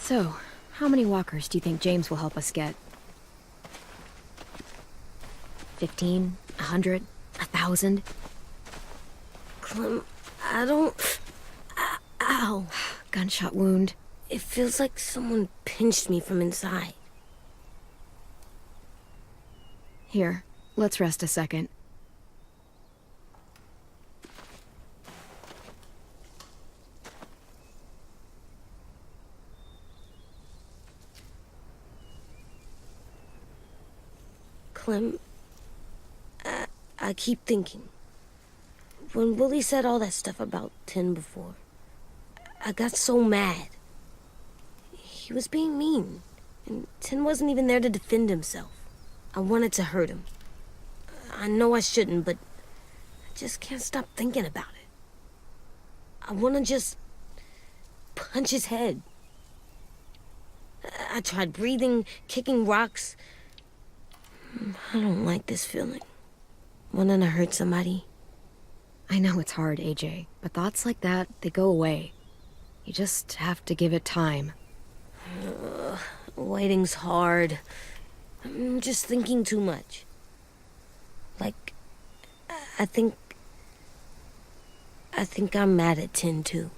So, how many walkers do you think James will help us get? 15? 100? 1,000? Clem, I don't... Ow. Gunshot wound. It feels like someone pinched me from inside. Here, let's rest a second. Clem, I keep thinking. When Willie said all that stuff about Tin before, I got so mad. He was being mean, and Tin wasn't even there to defend himself. I wanted to hurt him. I know I shouldn't, but I just can't stop thinking about it. I want to just punch his head. I tried breathing, kicking rocks. I don't like this feeling. Wanting to hurt somebody. I know it's hard, AJ, but thoughts like that, they go away. You just have to give it time. Waiting's hard. I'm just thinking too much. Like, I think I'm mad at Tin, too.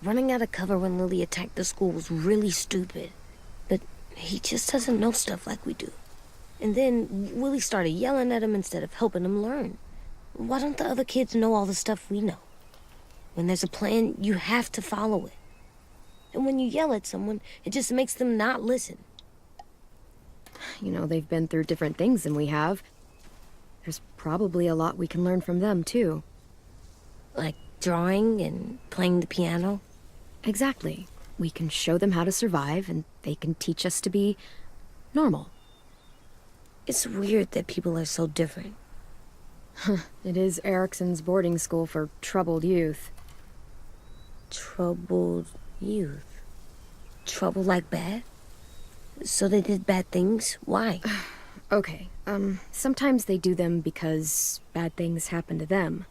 Running out of cover when Lily attacked the school was really stupid. But he just doesn't know stuff like we do. And then Willie started yelling at him instead of helping him learn. Why don't the other kids know all the stuff we know? When there's a plan, you have to follow it. And when you yell at someone, it just makes them not listen. You know, they've been through different things than we have. There's probably a lot we can learn from them, too. Like drawing and playing the piano? Exactly. We can show them how to survive, and they can teach us to be normal. It's weird that people are so different. It is Erickson's boarding school for troubled youth. Troubled youth? Trouble like bad? So they did bad things? Why? Okay, sometimes they do them because bad things happen to them.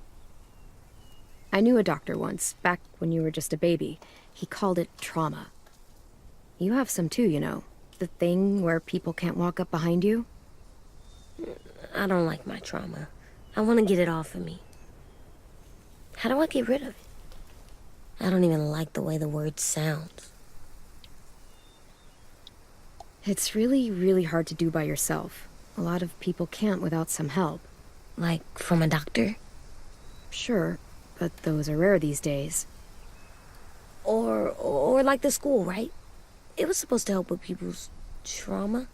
I knew a doctor once, back when you were just a baby. He called it trauma. You have some too, you know. The thing where people can't walk up behind you. I don't like my trauma. I want to get it off of me. How do I get rid of it? I don't even like the way the word sounds. It's really, really hard to do by yourself. A lot of people can't without some help. Like from a doctor? Sure, but those are rare these days. Or like the school, right? It was supposed to help with people's trauma.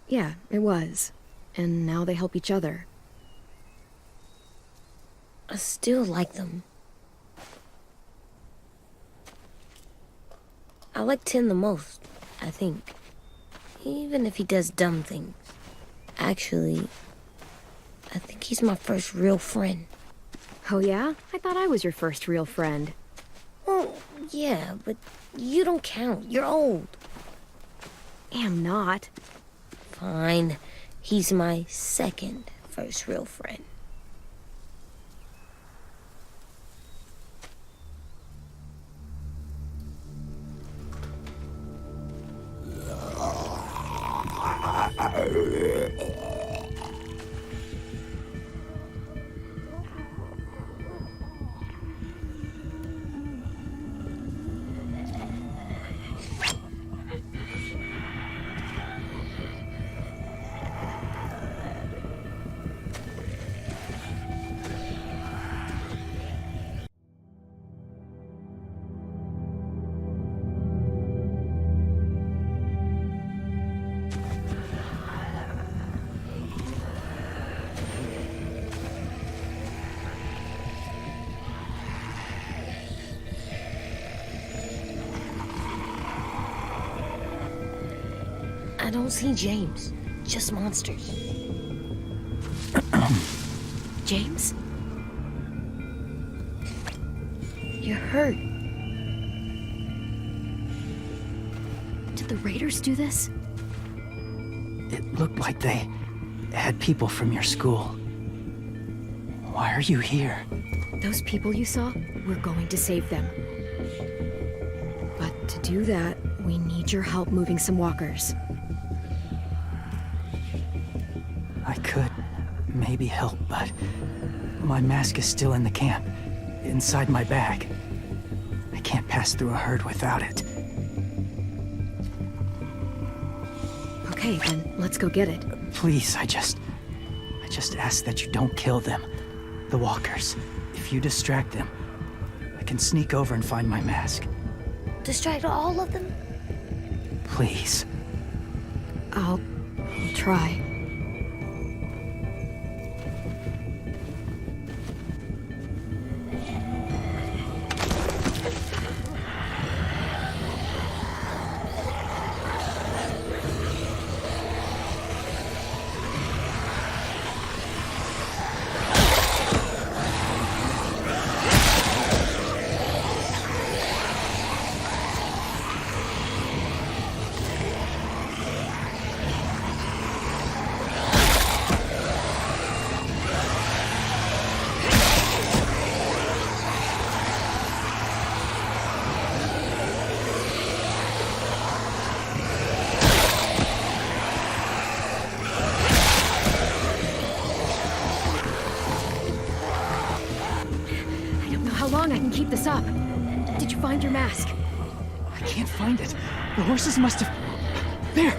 Yeah, it was. And now they help each other. I still like them. I like Tin the most, I think. Even if he does dumb things. Actually, I think he's my first real friend. Oh yeah? I thought I was your first real friend. Well, yeah, but you don't count. You're old. Am not. Fine. He's my second first real friend. I don't see James, just monsters. James? You're hurt. Did the Raiders do this? It looked like they had people from your school. Why are you here? Those people you saw, we're going to save them. But do that, we need your help moving some walkers. I could maybe help, but my mask is still in the camp, inside my bag. I can't pass through a herd without it. Okay, then let's go get it. Please, I just ask that you don't kill them. The walkers. If you distract them, I can sneak over and find my mask. Distract all of them? Please. I'll try. How long I can keep this up? Did you find your mask? I can't find it. The horses must have... There!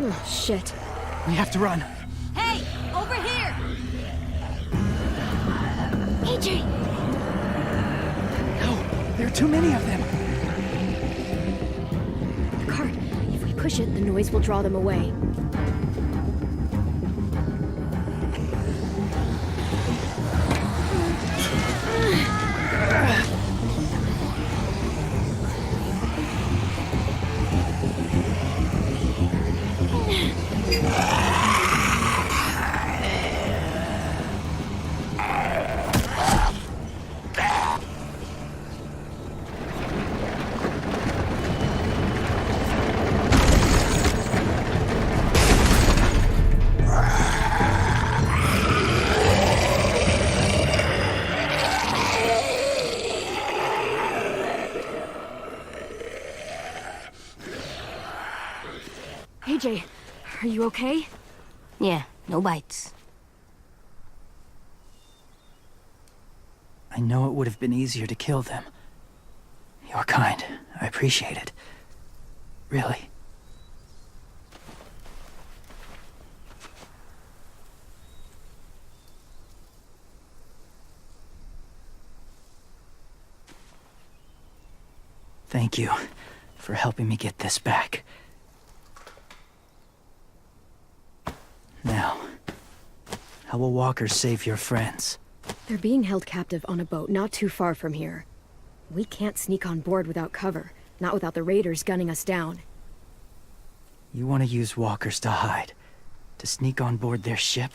Oh, shit. We have to run. Hey, over here! AJ! No, there are too many of them. The cart. If we push it, the noise will draw them away. AJ, are you okay? Yeah, no bites. I know it would have been easier to kill them. You're kind. I appreciate it. Really. Thank you for helping me get this back. Now, how will walkers save your friends? They're being held captive on a boat not too far from here. We can't sneak on board without cover, not without the raiders gunning us down. You want to use walkers to hide? To sneak on board their ship?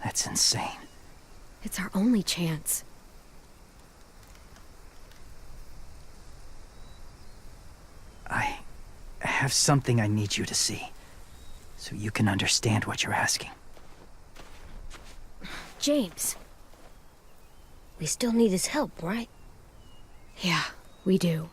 That's insane. It's our only chance. I have something I need you to see, so you can understand what you're asking. James. We still need his help, right? Yeah, we do.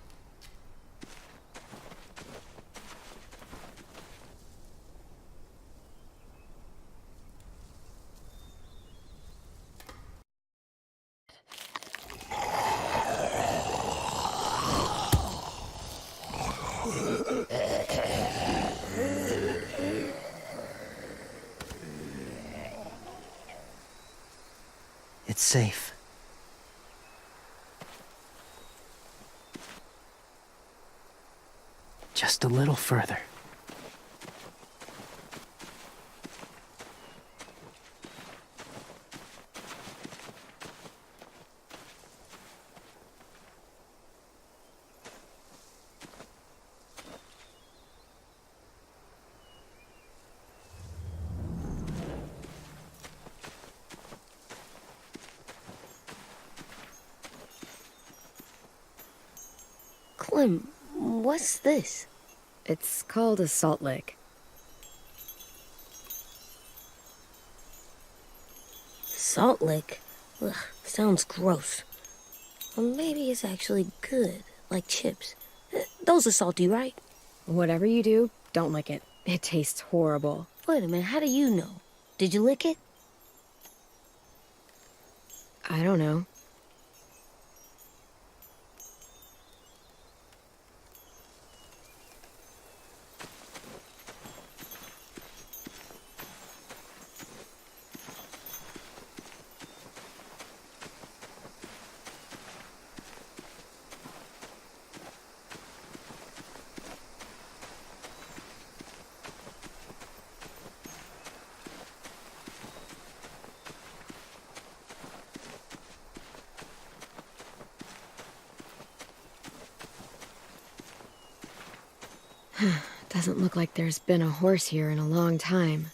It's safe. Just a little further. Clem, what's this? It's called a salt lick. Salt lick? Ugh, sounds gross. Or maybe it's actually good. like chips. Those are salty, right? Whatever you do, don't lick it. It tastes horrible. Wait a minute, how do you know? Did you lick it? I don't know. Doesn't look like there's been a horse here in a long time.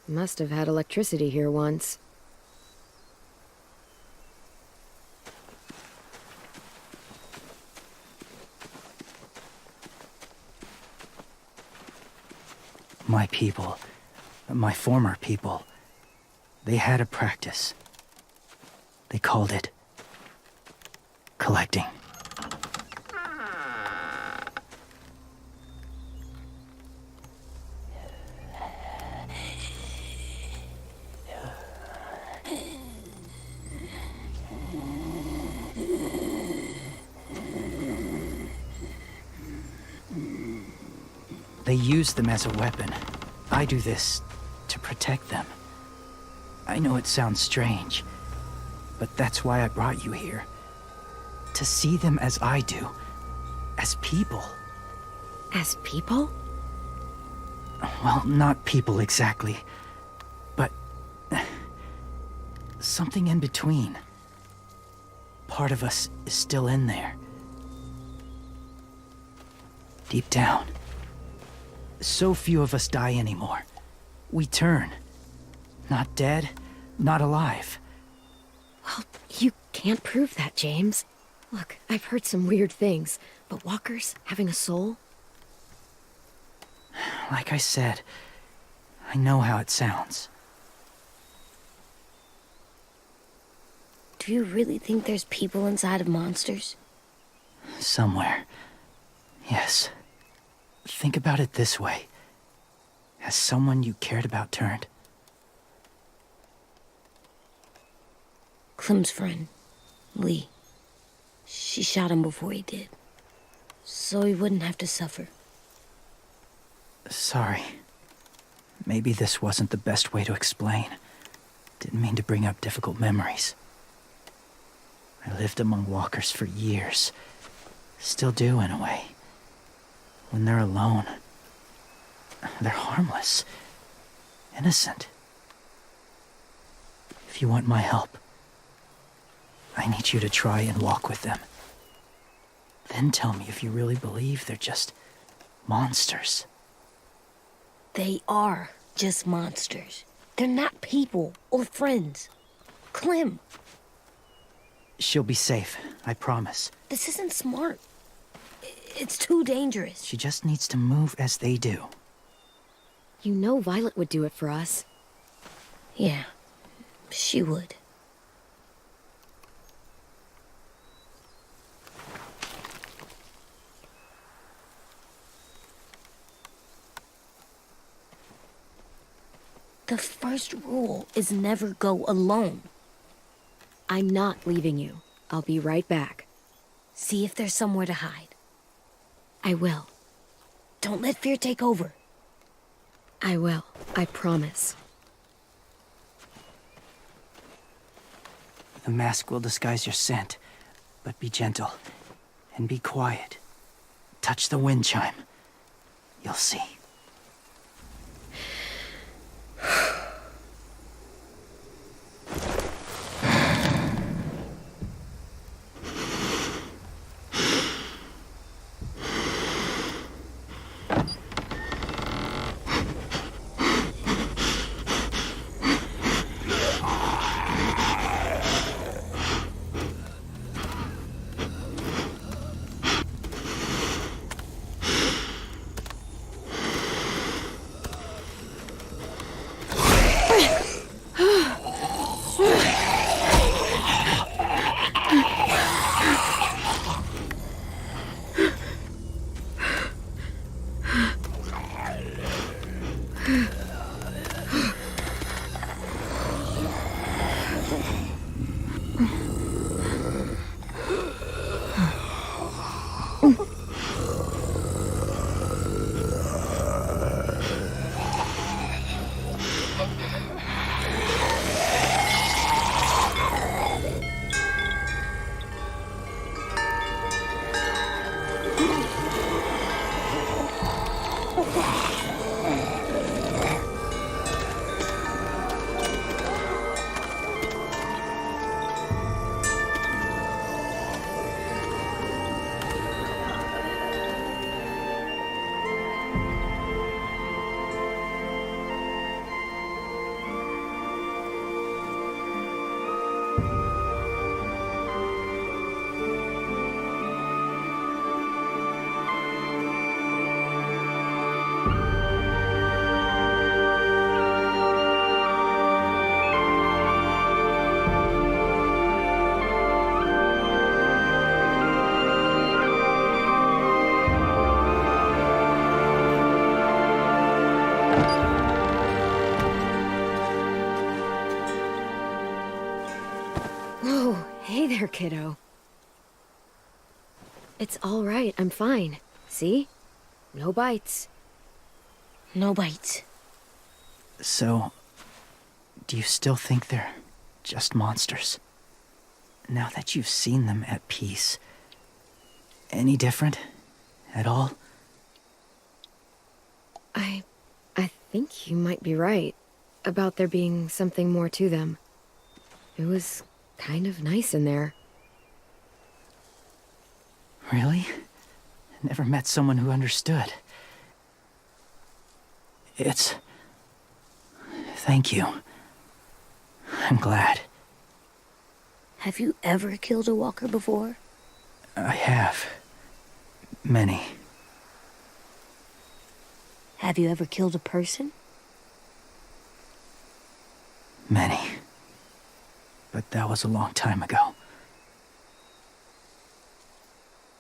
Must have had electricity here once. My people, my former people, they had a practice. They called it collecting. They use them as a weapon. I do this to protect them. I know it sounds strange, but that's why I brought you here. To see them as I do. As people. As people? Well, not people exactly, but something in between. Part of us is still in there. Deep down. So few of us die anymore. We turn. Not dead, not alive. Well, you can't prove that, James. Look, I've heard some weird things, but walkers having a soul? Like I said, I know how it sounds. Do you really think there's people inside of monsters? Somewhere. Yes. Think about it this way. Has someone you cared about turned? Clem's friend, Lee. She shot him before he did. So he wouldn't have to suffer. Sorry. Maybe this wasn't the best way to explain. Didn't mean to bring up difficult memories. I lived among walkers for years. Still do, in a way. When they're alone, they're harmless. Innocent. If you want my help, I need you to try and walk with them. Then tell me if you really believe they're just monsters. They are just monsters. They're not people or friends. Clem, She'll be safe, I promise. this isn't smart. It's too dangerous. She just needs to move as they do. You know Violet would do it for us. Yeah, she would. The first rule is never go alone. I'm not leaving you. I'll be right back. See if there's somewhere to hide. I will. Don't let fear take over. I will. I promise. The mask will disguise your scent, but be gentle and be quiet. Touch the wind chime. You'll see. Oh, hey there, kiddo. It's all right, I'm fine. See? No bites. No bites. So, do you still think they're just monsters? Now that you've seen them at peace, any different at all? I think you might be right about there being something more to them. It was kind of nice in there. Really? Never met someone who understood. Thank you. I'm glad. Have you ever killed a walker before? I have. Many. Have you ever killed a person? Many. But that was a long time ago.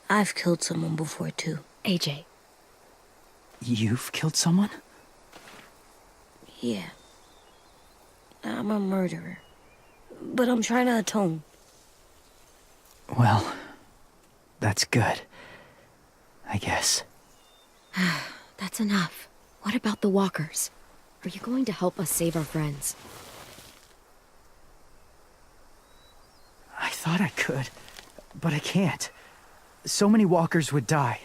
I've killed someone before, too. AJ. You've killed someone? Yeah. I'm a murderer. But I'm trying to atone. Well, that's good. I guess. That's enough. What about the walkers? Are you going to help us save our friends? I thought I could, but I can't. So many walkers would die.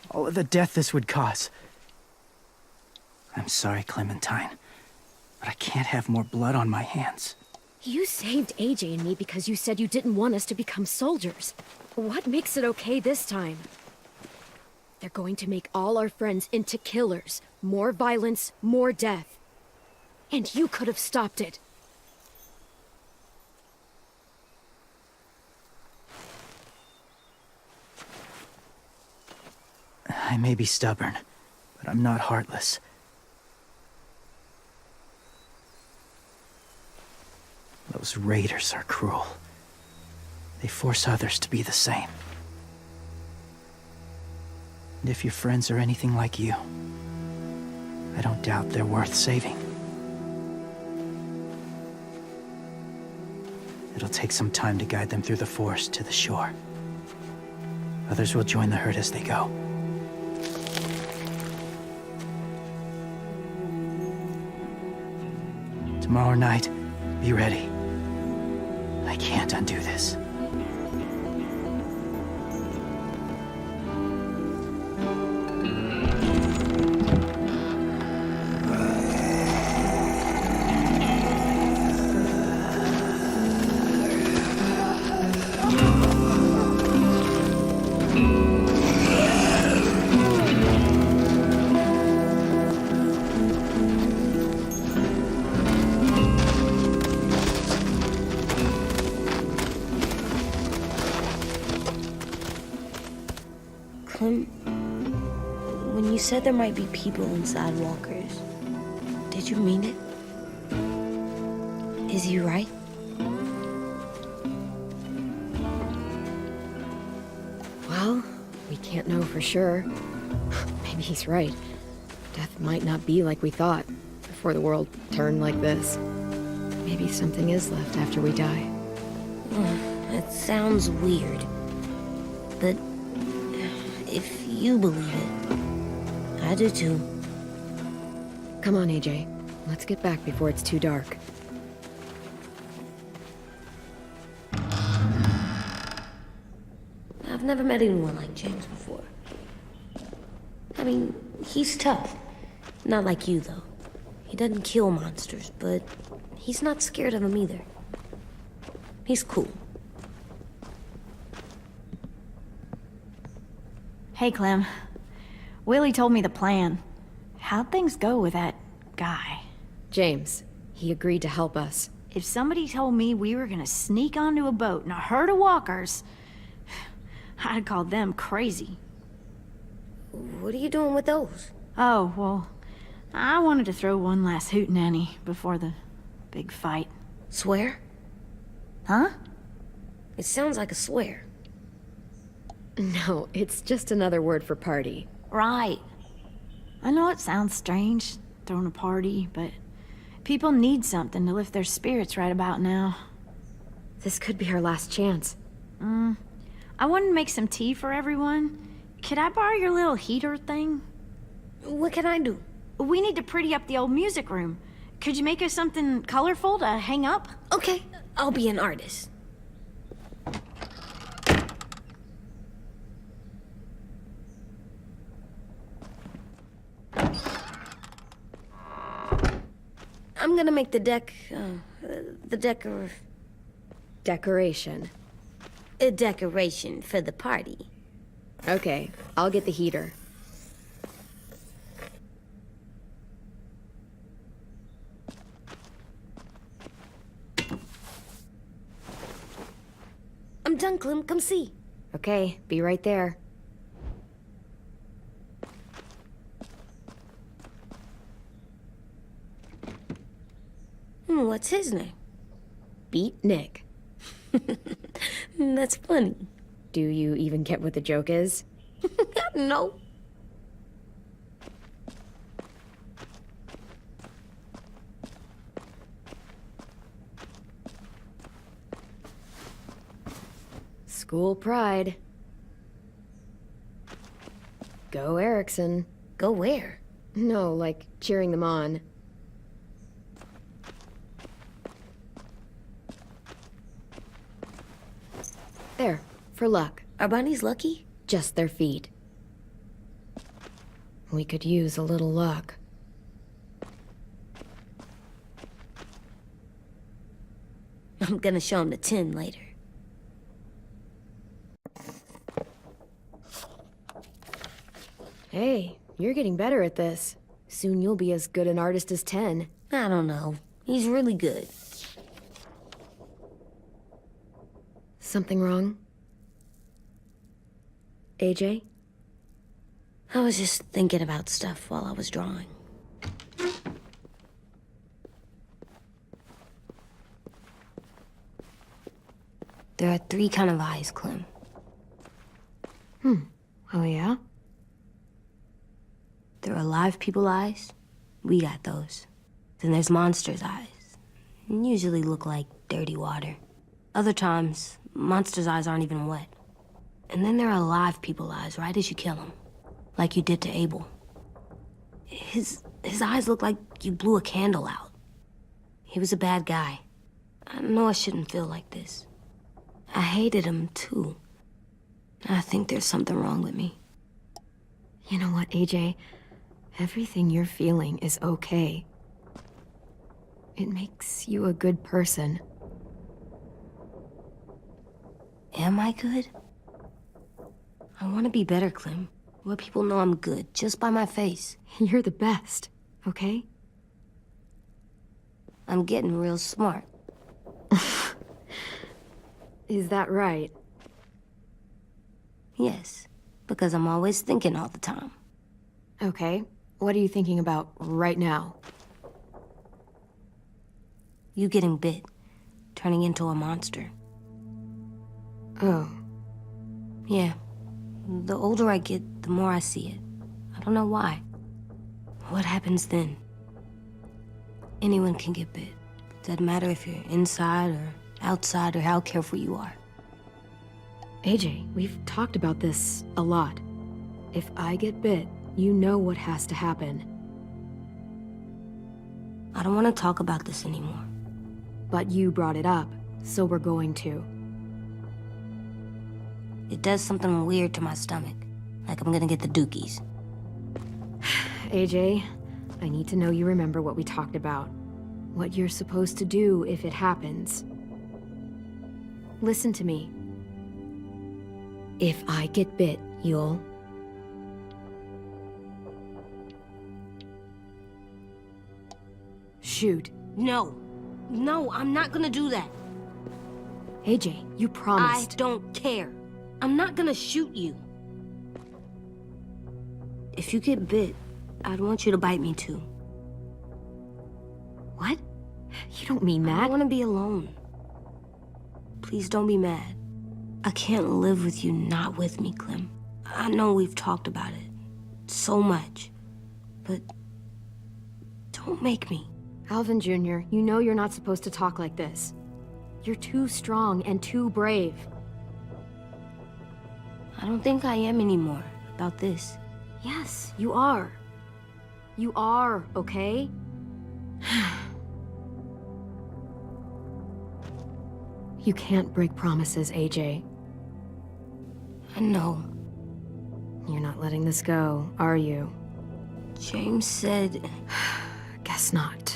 All of the death this would cause. I'm sorry, Clementine, but I can't have more blood on my hands. You saved AJ and me because you said you didn't want us to become soldiers. What makes it okay this time? They're going to make all our friends into killers. More violence, more death. And you could have stopped it. I may be stubborn, but I'm not heartless. Those raiders are cruel. They force others to be the same. And if your friends are anything like you, I don't doubt they're worth saving. It'll take some time to guide them through the forest to the shore. Others will join the herd as they go. Tomorrow night, be ready. I can't undo this. When you said there might be people inside walkers, did you mean it? Is he right? Well, we can't know for sure. Maybe he's right. Death might not be like we thought before the world turned like this. Maybe something is left after we die. It sounds weird. But if you believe it, I do too. Come on, AJ. Let's get back before it's too dark. I've never met anyone like James before. I mean, he's tough. Not like you, though. He doesn't kill monsters, but he's not scared of them either. He's cool. Hey, Clem. Willie told me the plan. How'd things go with that guy? James, he agreed to help us. If somebody told me we were gonna sneak onto a boat in a herd of walkers, I'd call them crazy. What are you doing with those? Oh, well, I wanted to throw one last hootenanny before the big fight. Swear? Huh? It sounds like a swear. No, it's just another word for party. Right. I know it sounds strange, throwing a party, but people need something to lift their spirits right about now. This could be our last chance. I want to make some tea for everyone. Could I borrow your little heater thing? What can I do? We need to pretty up the old music room. Could you make us something colorful to hang up? Okay, I'll be an artist. I'm gonna make the Decoration. a decoration for the party. Okay, I'll get the heater. I'm done, Clem. Come see. Okay, be right there. What's his name? Beat Nick. That's funny. Do you even get what the joke is? No. School pride. Go Erickson. Go where? No, like cheering them on. There, for luck. Are bunnies lucky? Just their feet. We could use a little luck. I'm gonna show him the tin later. Hey, you're getting better at this. Soon you'll be as good an artist as 10. I don't know. He's really good. Something wrong? AJ? I was just thinking about stuff while I was drawing. There are 3 kind of eyes, Clem. Oh yeah? There are live people eyes. We got those. Then there's monsters' eyes. Usually look like dirty water. Other times, monsters' eyes aren't even wet. And then there are live people eyes right as you kill him. Like you did to Abel. His eyes look like you blew a candle out. He was a bad guy. I know I shouldn't feel like this. I hated him too. I think there's something wrong with me. You know what, AJ? Everything you're feeling is okay. It makes you a good person. Am I good? I want to be better, Clem. Where people know I'm good, just by my face. You're the best, okay? I'm getting real smart. Is that right? Yes, because I'm always thinking all the time. Okay, what are you thinking about right now? You getting bit, turning into a monster. Oh, Yeah. The older I get, the more I see it. I don't know why. What happens then? Anyone can get bit. Doesn't matter if you're inside or outside or how careful you are. AJ, we've talked about this a lot. If I get bit, you know what has to happen. I don't want to talk about this anymore. But you brought it up, so we're going to. It does something weird to my stomach. Like I'm gonna get the dookies. AJ, I need to know you remember what we talked about. What you're supposed to do if it happens. Listen to me. If I get bit, you'll... shoot. No. No, I'm not gonna do that. AJ, you I promised. don't care. I'm not gonna shoot you. If you get bit, I'd want you to bite me too. What? You don't mean I that. want to be alone. Please don't be mad. I can't live with you not with me, Clem. I know we've talked about it so much, but don't make me. Alvin Jr., you know you're not supposed to talk like this. You're too strong and too brave. I don't think I am anymore about this. Yes, you are. You are, okay? You can't break promises, AJ. I know. You're not letting this go, are you? James said Guess not.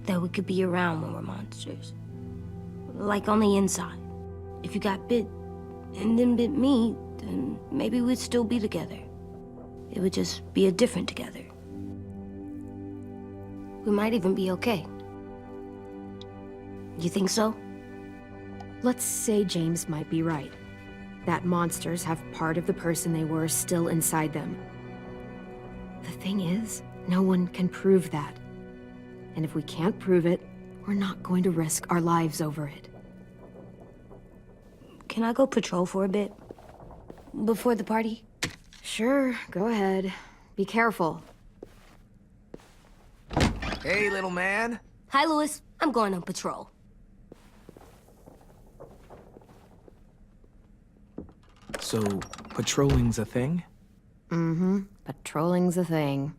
that we could be around when we're monsters. Like on the inside. If you got bit and then bit me, then maybe we'd still be together. It would just be a different together. We might even be okay. You think so? Let's say James might be right. That monsters have part of the person they were still inside them. The thing is, no one can prove that. And if we can't prove it, we're not going to risk our lives over it. Can I go patrol for a bit? Before the party? Sure, go ahead. Be careful. Hey, little man. Hi, Louis. I'm going on patrol. So, patrolling's a thing? Mm-hmm. Patrolling's a thing.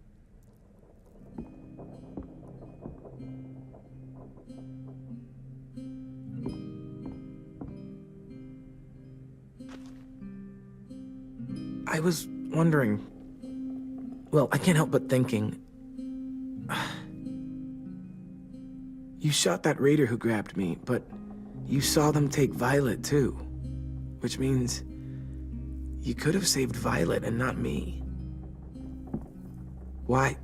I was wondering... Well, I can't help but thinking... You shot that raider who grabbed me, but you saw them take Violet, too. Which means... you could have saved Violet and not me. Why?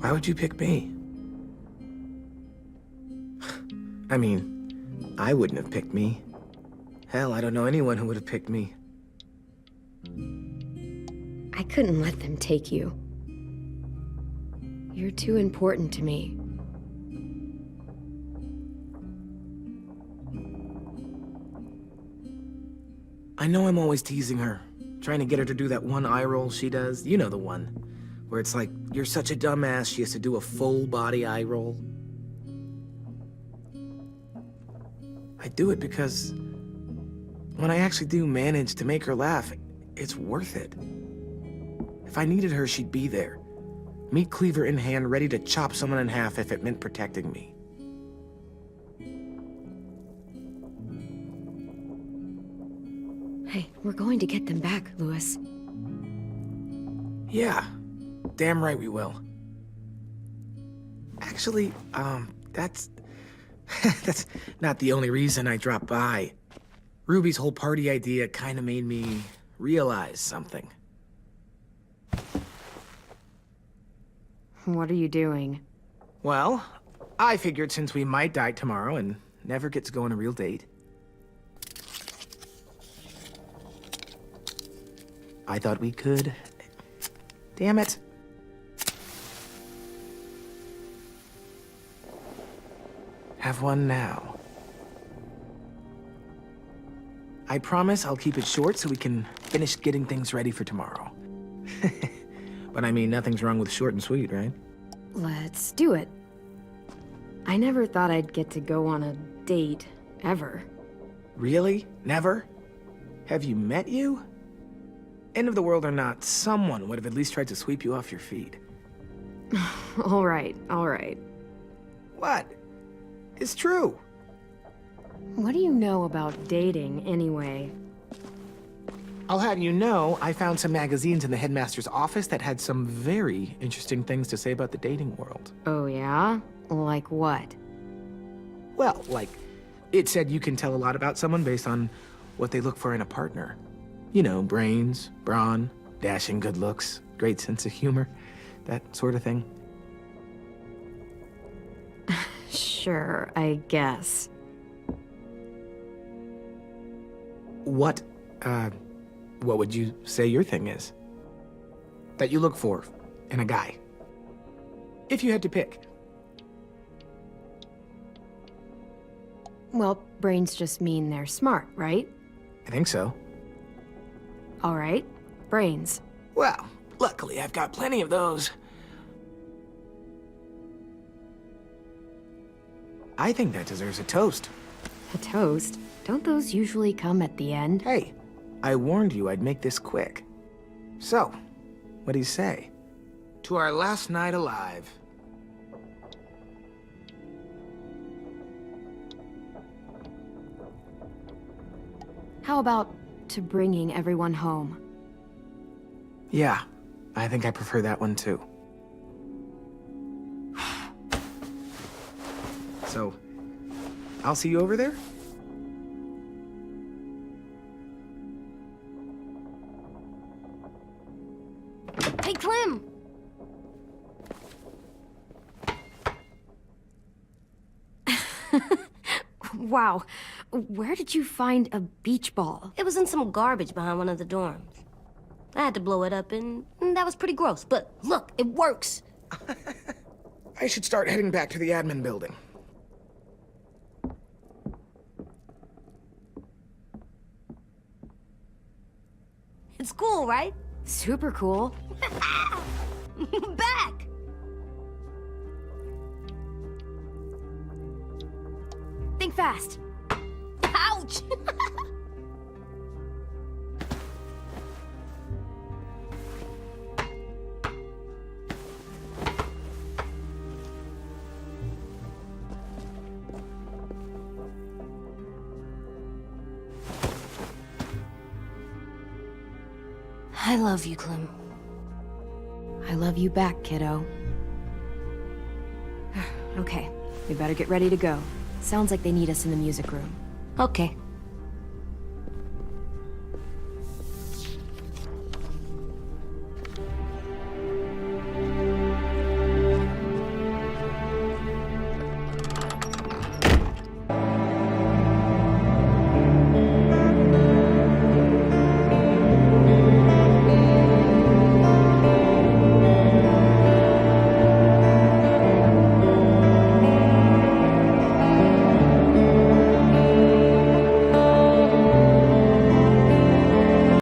Why would you pick me? I mean, I wouldn't have picked me. Hell, I don't know anyone who would have picked me. I couldn't let them take you. You're too important to me. I know I'm always teasing her, trying to get her to do that one eye roll she does. You know the one, where it's like, you're such a dumbass, she has to do a full body eye roll. I do it because when I actually do manage to make her laugh, it's worth it. If I needed her, she'd be there. Meat cleaver in hand, ready to chop someone in half if it meant protecting me. Hey, we're going to get them back, Louis. Yeah, damn right we will. Actually, that's... that's not the only reason I dropped by. Ruby's whole party idea kinda made me realize something. What are you doing? Well, I figured since we might die tomorrow and never get to go on a real date, I thought we could... Damn it. Have one now. I promise I'll keep it short so we can finish getting things ready for tomorrow. But I mean, nothing's wrong with short and sweet, right? Let's do it. I never thought I'd get to go on a date, ever. Really? Never? Have you met you? End of the world or not, someone would have at least tried to sweep you off your feet. All right, all right. What? It's true. What do you know about dating, anyway? I'll have you know, I found some magazines in the headmaster's office that had some very interesting things to say about the dating world. Oh, yeah? Like what? Well, like, it said you can tell a lot about someone based on what they look for in a partner. You know, brains, brawn, dashing good looks, great sense of humor, that sort of thing. Sure, I guess. What would you say your thing is? That you look for in a guy? If you had to pick. Well, brains just mean they're smart, right? I think so. All right, brains. Well, luckily I've got plenty of those. I think that deserves a toast. A toast? Don't those usually come at the end? Hey, I warned you I'd make this quick. So, what do you say? To our last night alive. How about to bringing everyone home? Yeah, I think I prefer that one too. So, I'll see you over there? Hey, Clem! Wow, where did you find a beach ball? It was in some garbage behind one of the dorms. I had to blow it up, and that was pretty gross. But look, it works. I should start heading back to the admin building. It's cool, right? Super cool. Back! Think fast. Ouch! I love you, Clem. I love you back, kiddo. Okay, we better get ready to go. Sounds like they need us in the music room. Okay.